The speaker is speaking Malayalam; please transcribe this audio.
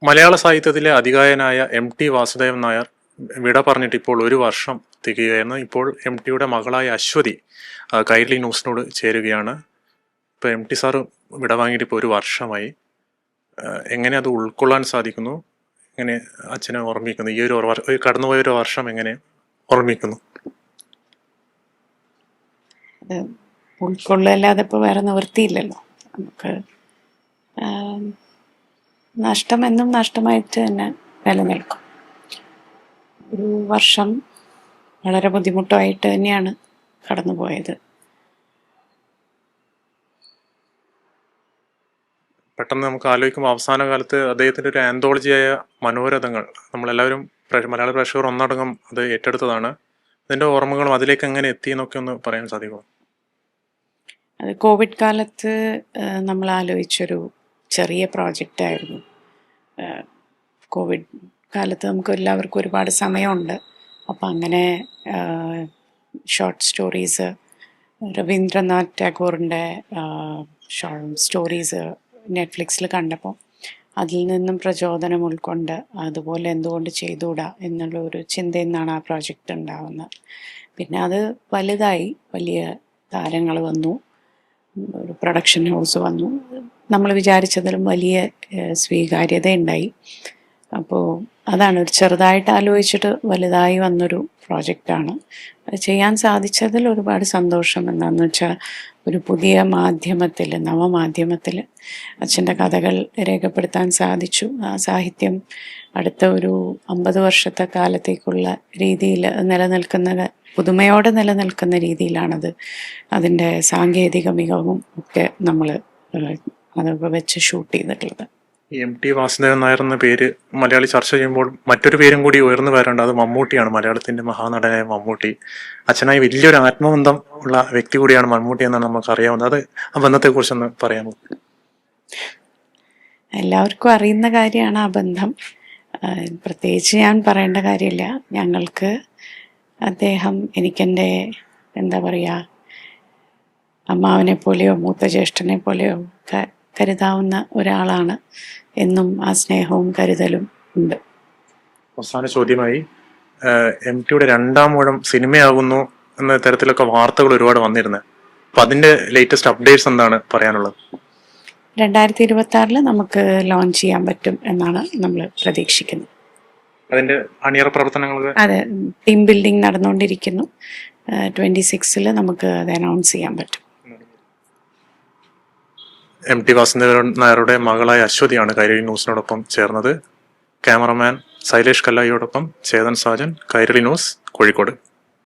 മലയാള സാഹിത്യത്തിലെ അതികായനായ MT വാസുദേവൻ നായർ വിട പറഞ്ഞിട്ട് ഇപ്പോൾ ഒരു വർഷം തികയുകയാണ്. ഇപ്പോൾ MTയുടെ മകളായ അശ്വതി കൈരളി ന്യൂസിനോട് ചേരുകയാണ്. ഇപ്പോൾ MT സാറ് വിട വാങ്ങിയിട്ട് ഇപ്പോൾ ഒരു വർഷമായി. എങ്ങനെ അത് ഉൾക്കൊള്ളാൻ സാധിക്കുന്നു? എങ്ങനെ അച്ഛനെ ഓർമ്മിക്കുന്നു? ഈ ഒരു കടന്നുപോയ ഒരു വർഷം എങ്ങനെ ഓർമ്മിക്കുന്നു? ഉൾക്കൊള്ളല്ലാതെ ഇപ്പോൾ വേറെ നിവൃത്തിയില്ലല്ലോ. നമുക്ക് നഷ്ടമെന്നും നഷ്ടമായിട്ട് തന്നെ നിലനിൽക്കും. ഒരു വർഷം വളരെ ബുദ്ധിമുട്ടായിട്ട് തന്നെയാണ് കടന്നുപോയത്. പെട്ടെന്ന് നമുക്ക് ആലോചിക്കുമ്പോൾ അവസാന കാലത്ത് അദ്ദേഹത്തിൻ്റെ ഒരു ആന്തോളജിയായ മനോരഥങ്ങൾ നമ്മളെല്ലാവരും മലയാള പ്രേക്ഷകർ ഒന്നടങ്കം അത് ഏറ്റെടുത്തതാണ്. അതിൻ്റെ ഓർമ്മകളും അതിലേക്ക് എങ്ങനെ എത്തി എന്നൊക്കെ ഒന്ന് പറയാൻ സാധിക്കുമോ? അത് കോവിഡ് കാലത്ത് നമ്മൾ ആലോചിച്ചൊരു ചെറിയ പ്രോജക്റ്റായിരുന്നു. കോവിഡ് കാലത്ത് നമുക്ക് എല്ലാവർക്കും ഒരുപാട് സമയമുണ്ട്. അപ്പം അങ്ങനെ ഷോർട്ട് സ്റ്റോറീസ്, രവീന്ദ്രനാഥ് ടാഗോറിൻ്റെ സ്റ്റോറീസ് നെറ്റ്ഫ്ലിക്സിൽ കണ്ടപ്പോൾ അതിൽ നിന്നും പ്രചോദനം ഉൾക്കൊണ്ട് അതുപോലെ എന്തുകൊണ്ട് ചെയ്തുകൂടാ എന്നുള്ള ഒരു ചിന്തയിൽ നിന്നാണ് ആ പ്രോജക്റ്റ് ഉണ്ടാകുന്നത്. പിന്നെ അത് വലുതായി, വലിയ താരങ്ങൾ വന്നു, ഒരു പ്രൊഡക്ഷൻ ഹൗസ് വന്നു, നമ്മൾ വിചാരിച്ചതിലും വലിയ സ്വീകാര്യത ഉണ്ടായി. അപ്പോൾ അതാണ് ഒരു ചെറുതായിട്ട് ആലോചിച്ചിട്ട് വലുതായി വന്നൊരു പ്രോജക്റ്റാണ്. അത് ചെയ്യാൻ സാധിച്ചതിൽ ഒരുപാട് സന്തോഷം. എന്താണെന്ന് വെച്ചാൽ ഒരു പുതിയ മാധ്യമത്തിൽ, നവമാധ്യമത്തിൽ അച്ഛൻ്റെ കഥകൾ രേഖപ്പെടുത്താൻ സാധിച്ചു. ആ സാഹിത്യം അടുത്ത ഒരു 50 വർഷത്തെ കാലത്തേക്കുള്ള രീതിയിൽ നിലനിൽക്കുന്ന, പുതുമയോടെ നിലനിൽക്കുന്ന രീതിയിലാണത്. അതിൻ്റെ സാങ്കേതിക മികവും ഒക്കെ നമ്മൾ അതൊക്കെ വെച്ച് ഷൂട്ട് ചെയ്തിട്ടുള്ളത്. MT വാസുദേവൻ നായർ എന്ന പേര് മലയാളി ചർച്ച ചെയ്യുമ്പോൾ മറ്റൊരു പേരും കൂടി ഉയർന്നു വരേണ്ട, അത് മമ്മൂട്ടിയാണ്. മലയാളത്തിന്റെ മഹാനടനായ മമ്മൂട്ടി. അച്ഛനായി വലിയൊരു ആത്മബന്ധം ഉള്ള വ്യക്തി കൂടിയാണ് മമ്മൂട്ടി എന്നാണ് നമുക്ക് അറിയാവുന്നത്. അത് ആ ബന്ധത്തെ കുറിച്ചൊന്ന് പറയാമോ? എല്ലാവർക്കും അറിയുന്ന കാര്യമാണ് ആ ബന്ധം. പ്രത്യേകിച്ച് ഞാൻ പറയേണ്ട കാര്യമില്ല. ഞങ്ങൾക്ക് അദ്ദേഹം എനിക്കെൻ്റെ എന്താ പറയുക, അമ്മാവനെ പോലെയോ മൂത്ത ജ്യേഷ്ഠനെ പോലെയോ കരുതാവുന്ന ഒരാളാണ്. എന്നും ആ സ്നേഹവും കരുതലും ഉണ്ട്. അവസാന ചോദ്യമായി, MTയുടെ 2ാം ഊഴം സിനിമയാകുന്നു എന്ന തരത്തിലൊക്കെ വാർത്തകൾ ഒരുപാട് വന്നിരുന്നത്. അപ്പൊ അതിന്റെ ലേറ്റസ്റ്റ് അപ്ഡേറ്റ്സ് എന്താണ് പറയാനുള്ളത്? 2026 നമുക്ക് ലോഞ്ച് ചെയ്യാൻ പറ്റും എന്നാണ് നമ്മൾ പ്രതീക്ഷിക്കുന്നത്. അതിന്റെ അണിയറ പ്രവർത്തനങ്ങൾ? അതെ, ടീം ബിൽഡിംഗ് നടന്നുകൊണ്ടിരിക്കുന്നു. 26 നമുക്ക് അത് അനൗൺസ് ചെയ്യാൻ പറ്റും. MT വാസുദേവൻ നായരുടെ മകളായ അശ്വതിയാണ് കൈരളി ന്യൂസിനോടൊപ്പം ചേർന്നത്. ക്യാമറമാൻ ശൈലേഷ് കല്ലായിയോടൊപ്പം ചേതൻ സാജൻ, കൈരളി ന്യൂസ്, കോഴിക്കോട്.